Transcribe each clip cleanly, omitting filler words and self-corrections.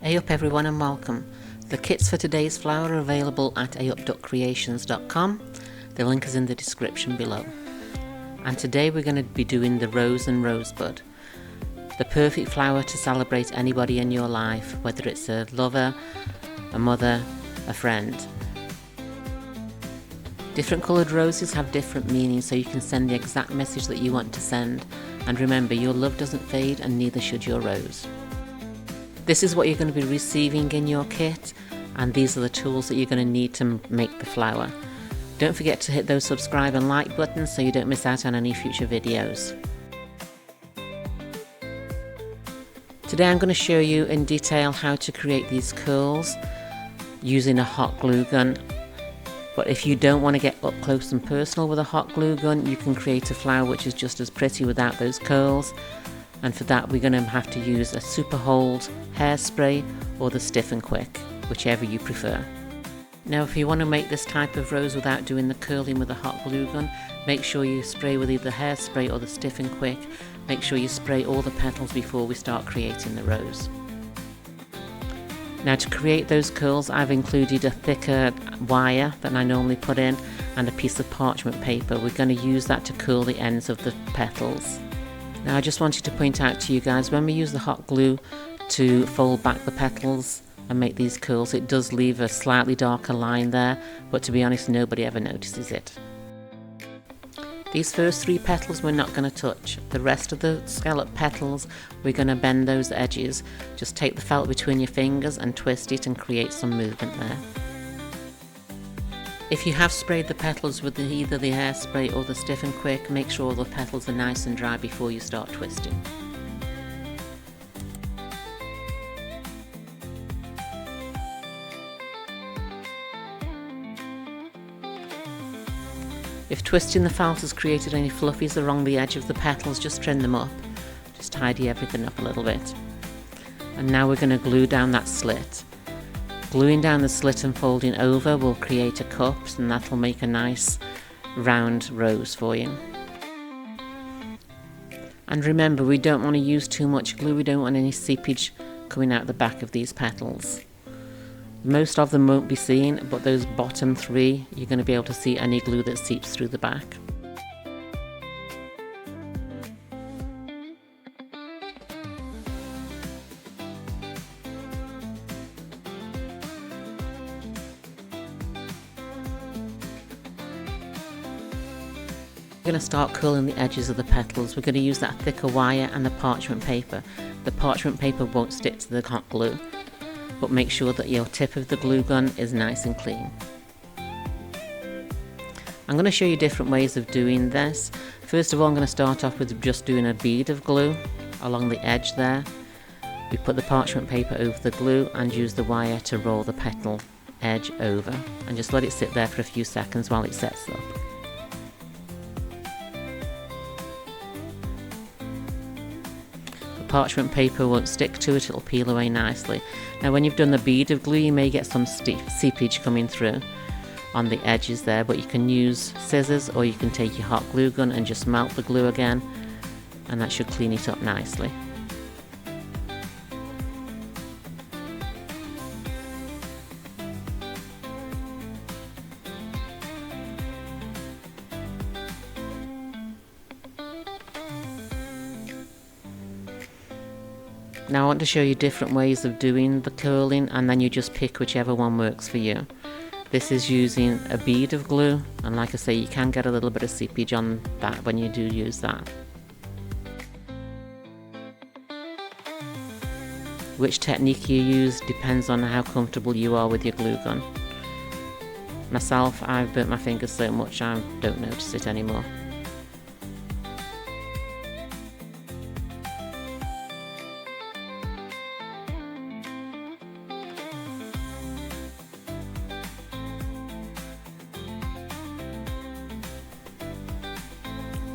Hey up everyone and welcome. The kits for today's flower are available at ayupduckcreations.com. The link is in the description below. And today we're going to be doing the rose and rosebud. The perfect flower to celebrate anybody in your life, whether it's a lover, a mother, a friend. Different coloured roses have different meanings, so you can send the exact message that you want to send. And remember, your love doesn't fade and neither should your rose. This is what you're going to be receiving in your kit, and these are the tools that you're going to need to make the flower. Don't forget to hit those subscribe and like buttons so you don't miss out on any future videos. Today I'm going to show you in detail how to create these curls using a hot glue gun. But if you don't want to get up close and personal with a hot glue gun, you can create a flower which is just as pretty without those curls. And for that we're going to have to use a super hold hairspray or the stiff and quick, whichever you prefer. Now if you want to make this type of rose without doing the curling with a hot glue gun, make sure you spray with either hairspray or the stiff and quick. Make sure you spray all the petals before we start creating the rose. Now to create those curls I've included a thicker wire than I normally put in and a piece of parchment paper. We're going to use that to curl the ends of the petals. Now I just wanted to point out to you guys, when we use the hot glue to fold back the petals and make these curls, it does leave a slightly darker line there, but to be honest nobody ever notices it. These first three petals we're not going to touch. The rest of the scallop petals we're going to bend those edges. Just take the felt between your fingers and twist it and create some movement there. If you have sprayed the petals with either the hairspray or the stiff and quick, make sure all the petals are nice and dry before you start twisting. If twisting the felt has created any fluffies along the edge of the petals, just trim them up. Just tidy everything up a little bit. And now we're going to glue down that slit. Gluing down the slit and folding over will create a cup, and that'll make a nice round rose for you. And remember, we don't want to use too much glue, we don't want any seepage coming out the back of these petals. Most of them won't be seen, but those bottom three you're going to be able to see any glue that seeps through the back. We're going to start curling the edges of the petals. We're going to use that thicker wire and the parchment paper. The parchment paper won't stick to the hot glue, but make sure that your tip of the glue gun is nice and clean. I'm going to show you different ways of doing this. First of all, I'm going to start off with just doing a bead of glue along the edge there. We put the parchment paper over the glue and use the wire to roll the petal edge over, and just let it sit there for a few seconds while it sets up. Parchment paper won't stick to it, it'll peel away nicely. Now when you've done the bead of glue, you may get some seepage coming through on the edges there, but you can use scissors or you can take your hot glue gun and just melt the glue again, and that should clean it up nicely. Now I want to show you different ways of doing the curling, and then you just pick whichever one works for you. This is using a bead of glue, and like I say, you can get a little bit of seepage on that when you do use that. Which technique you use depends on how comfortable you are with your glue gun. Myself, I've burnt my fingers so much I don't notice it anymore.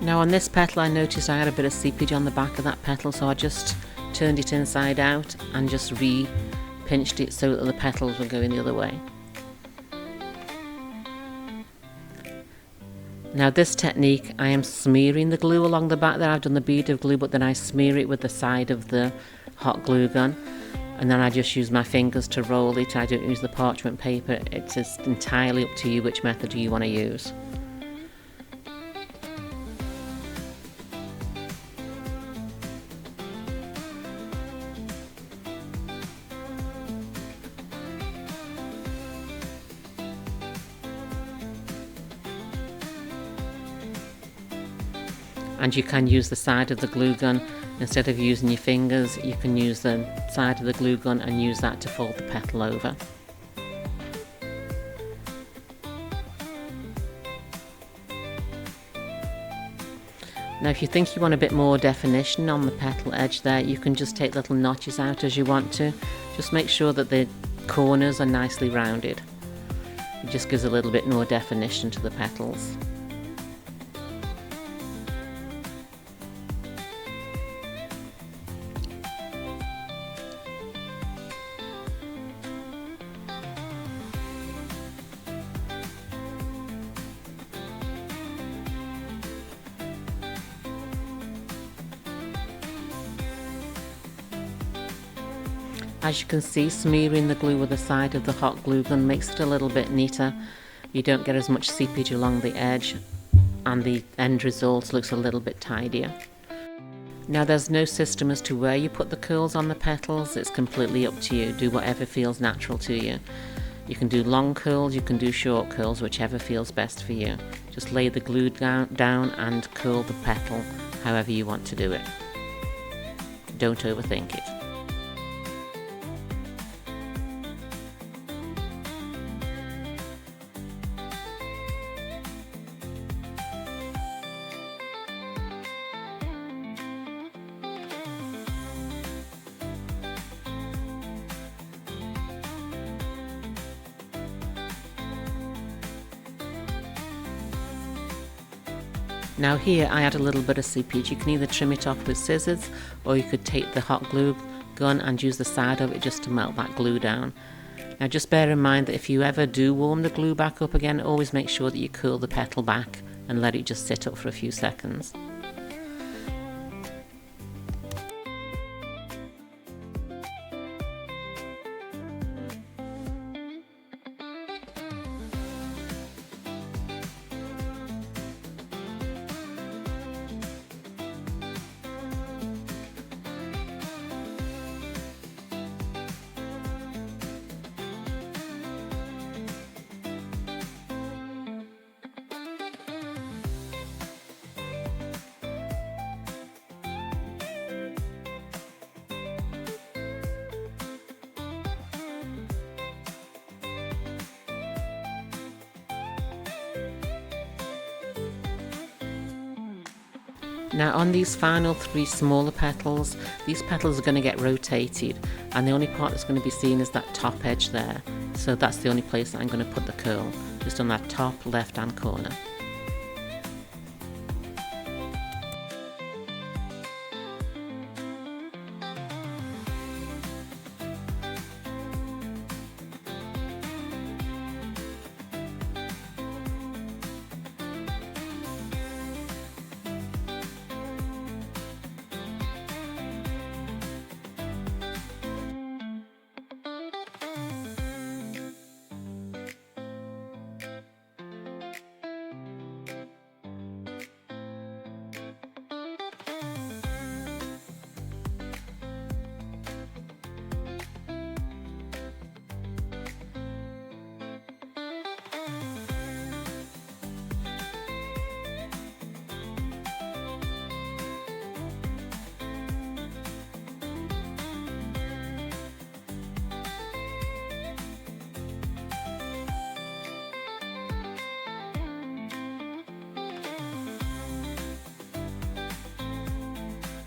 Now on this petal I noticed I had a bit of seepage on the back of that petal, so I just turned it inside out and just re-pinched it so that the petals were going the other way. Now this technique, I am smearing the glue along the back there. I've done the bead of glue, but then I smear it with the side of the hot glue gun. and then I just use my fingers to roll it. I don't use the parchment paper. It's just entirely up to you which method you want to use. And you can use the side of the glue gun. Instead of using your fingers, you can use the side of the glue gun and use that to fold the petal over. Now if you think you want a bit more definition on the petal edge there, you can just take little notches out as you want to. Just make sure that the corners are nicely rounded. It just gives a little bit more definition to the petals. As you can see, smearing the glue with the side of the hot glue gun makes it a little bit neater. You don't get as much seepage along the edge, and the end result looks a little bit tidier. Now there's no system as to where you put the curls on the petals. It's completely up to you. Do whatever feels natural to you. You can do long curls, you can do short curls, whichever feels best for you. Just lay the glue down and curl the petal however you want to do it. Don't overthink it. Now here I add a little bit of seepage. You can either trim it off with scissors, or you could take the hot glue gun and use the side of it just to melt that glue down. Now just bear in mind that if you ever do warm the glue back up again, always make sure that you curl the petal back and let it just sit up for a few seconds. Now on these final 3 smaller petals, these petals are going to get rotated, and the only part that's going to be seen is that top edge there. So that's the only place that I'm going to put the curl, just on that top left hand corner.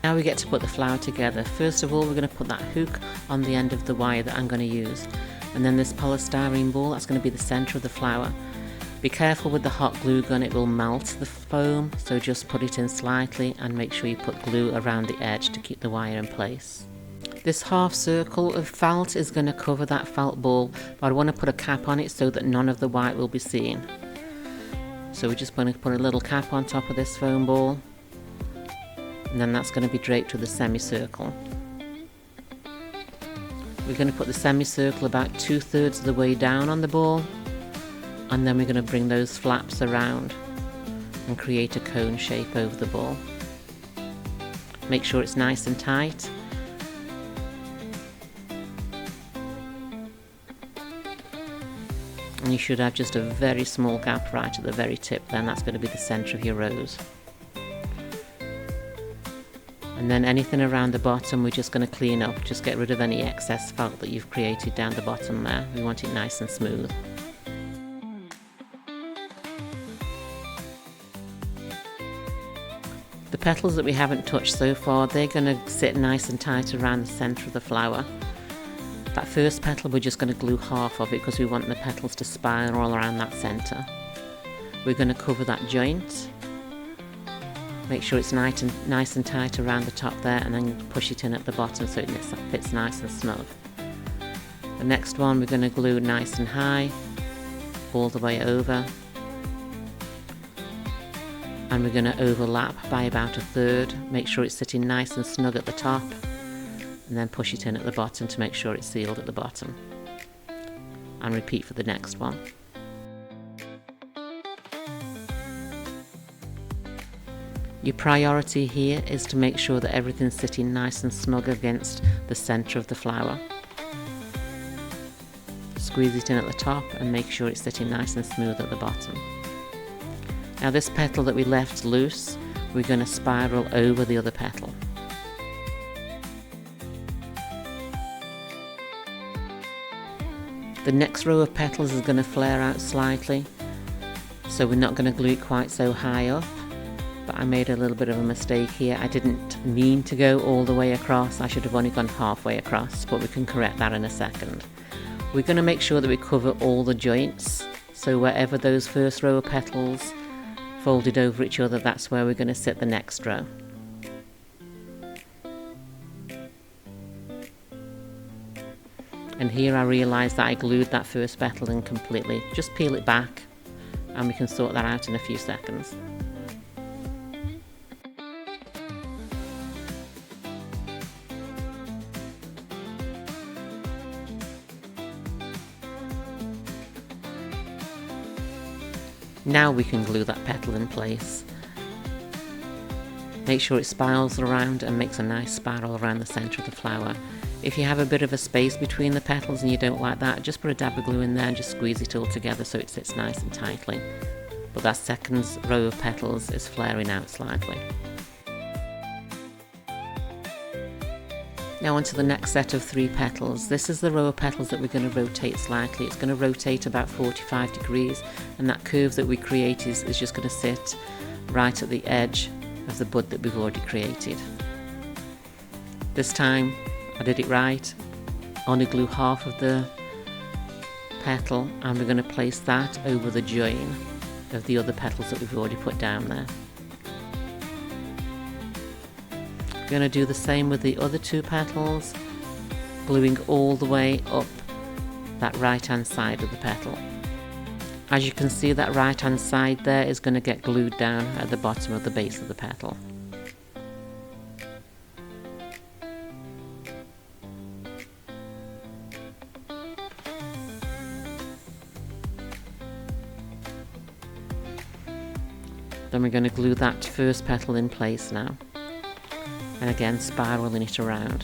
Now we get to put the flower together. First of all, we're going to put that hook on the end of the wire that I'm going to use. And then this polystyrene ball, that's going to be the centre of the flower. Be careful with the hot glue gun, it will melt the foam, so just put it in slightly and make sure you put glue around the edge to keep the wire in place. This half circle of felt is going to cover that felt ball, but I want to put a cap on it so that none of the white will be seen. So we're just going to put a little cap on top of this foam ball, and then that's going to be draped with a semicircle. We're going to put the semicircle about 2/3 of the way down on the ball, and then we're going to bring those flaps around and create a cone shape over the ball. Make sure it's nice and tight. And you should have just a very small gap right at the very tip, then that's going to be the centre of your rose. And then anything around the bottom we're just going to clean up, just get rid of any excess felt that you've created down the bottom there. We want it nice and smooth. The petals that we haven't touched so far, they're going to sit nice and tight around the centre of the flower. That first petal we're just going to glue half of it because we want the petals to spiral around that centre. We're going to cover that joint. Make sure it's nice and tight around the top there, and then push it in at the bottom so it fits nice and snug. The next one we're going to glue nice and high all the way over, and we're going to overlap by about 1/3. Make sure it's sitting nice and snug at the top, and then push it in at the bottom to make sure it's sealed at the bottom, and repeat for the next one. Your priority here is to make sure that everything's sitting nice and snug against the centre of the flower. Squeeze it in at the top and make sure it's sitting nice and smooth at the bottom. Now this petal that we left loose, we're going to spiral over the other petal. The next row of petals is going to flare out slightly, so we're not going to glue it quite so high up. But I made a little bit of a mistake here. I didn't mean to go all the way across. I should have only gone halfway across, but we can correct that in a second. We're going to make sure that we cover all the joints. So wherever those first row of petals folded over each other, that's where we're going to sit the next row. And here I realised that I glued that first petal in completely. Just peel it back and we can sort that out in a few seconds. Now we can glue that petal in place. Make sure it spirals around and makes a nice spiral around the centre of the flower. If you have a bit of a space between the petals and you don't like that, just put a dab of glue in there and just squeeze it all together so it sits nice and tightly. But that second row of petals is flaring out slightly. Now onto the next set of 3 petals. This is the row of petals that we're going to rotate slightly. It's going to rotate about 45 degrees, and that curve that we create is just going to sit right at the edge of the bud that we've already created. This time I did it right. Only glue half of the petal, and we're going to place that over the join of the other petals that we've already put down there. We're going to do the same with the other 2 petals, gluing all the way up that right hand side of the petal. As you can see, that right hand side there is going to get glued down at the bottom of the base of the petal. Then we're going to glue that first petal in place now, and again spiraling it around.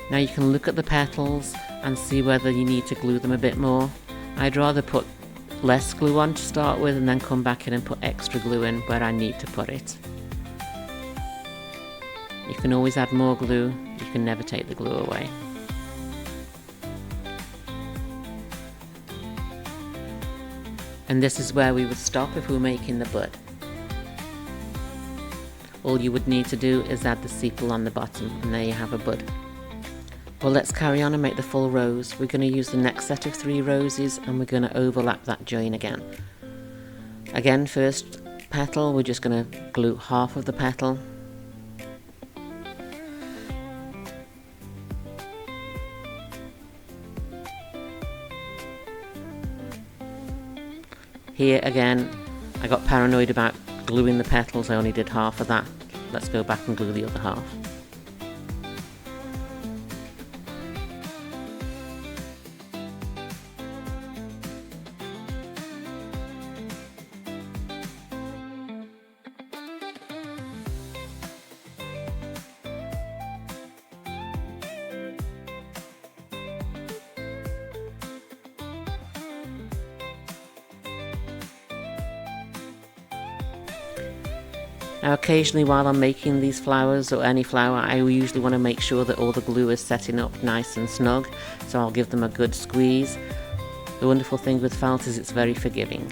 Now you can look at the petals and see whether you need to glue them a bit more. I'd rather put less glue on to start with and then come back in and put extra glue in where I need to put it. You can always add more glue, you can never take the glue away. And this is where we would stop if we were making the bud. All you would need to do is add the sepal on the bottom, and there you have a bud. Well, let's carry on and make the full rose. We're going to use the next set of 3 roses, and we're going to overlap that join again. Again, first petal, we're just going to glue half of the petal. Here again, I got paranoid about gluing the petals, I only did half of that. Let's go back and glue the other half. Now occasionally while I'm making these flowers or any flower, I usually want to make sure that all the glue is setting up nice and snug, so I'll give them a good squeeze. The wonderful thing with felt is it's very forgiving.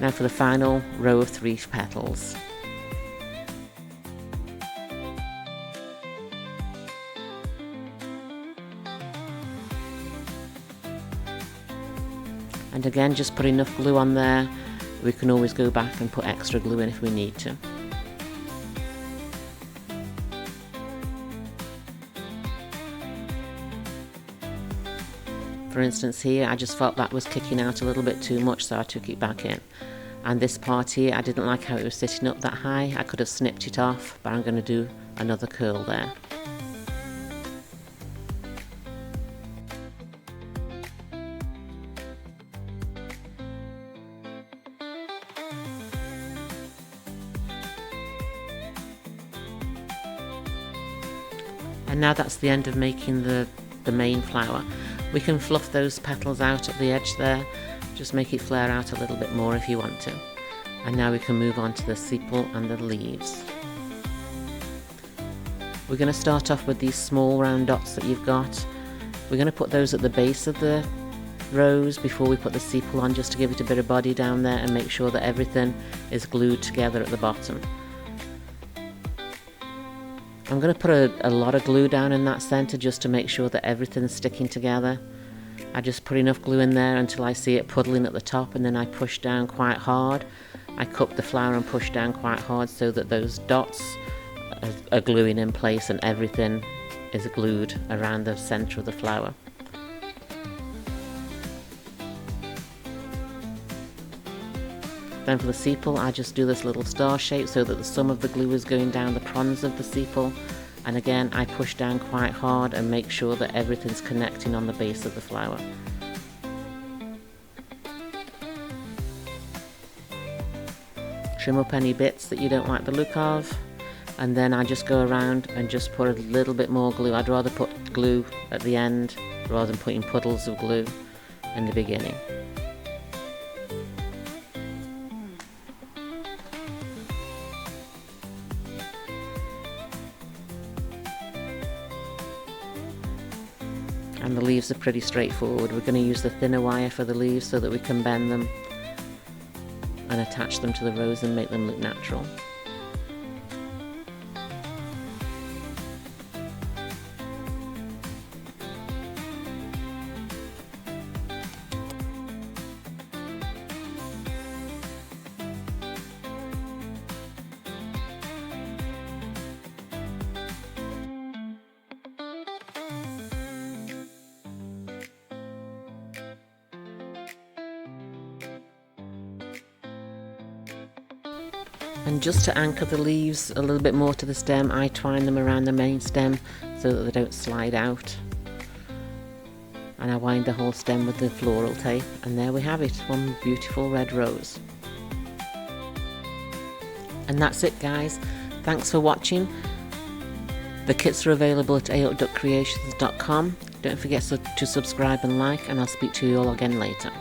Now for the final row of 3 petals. And again, just put enough glue on there. We can always go back and put extra glue in if we need to. For instance here, I just felt that was kicking out a little bit too much, so I took it back in. And this part here, I didn't like how it was sitting up that high. I could have snipped it off, but I'm going to do another curl there. And now that's the end of making the main flower. We can fluff those petals out at the edge there, just make it flare out a little bit more if you want to. And now we can move on to the sepal and the leaves. We're going to start off with these small round dots that you've got. We're going to put those at the base of the rose before we put the sepal on, just to give it a bit of body down there and make sure that everything is glued together at the bottom. I'm going to put a lot of glue down in that center just to make sure that everything's sticking together. I just put enough glue in there until I see it puddling at the top, and then I push down quite hard. I cup the flower and push down quite hard so that those dots are gluing in place and everything is glued around the center of the flower. Then for the sepal, I just do this little star shape so that some of the glue is going down the prongs of the sepal. And again, I push down quite hard and make sure that everything's connecting on the base of the flower. Trim up any bits that you don't like the look of. And then I just go around and just put a little bit more glue. I'd rather put glue at the end rather than putting puddles of glue in the beginning. And the leaves are pretty straightforward. We're going to use the thinner wire for the leaves so that we can bend them and attach them to the rose and make them look natural. And just to anchor the leaves a little bit more to the stem, I twine them around the main stem so that they don't slide out. And I wind the whole stem with the floral tape, and there we have it, one beautiful red rose. And that's it, guys. Thanks for watching. The kits are available at aotduckcreations.com. Don't forget to subscribe and like, and I'll speak to you all again later.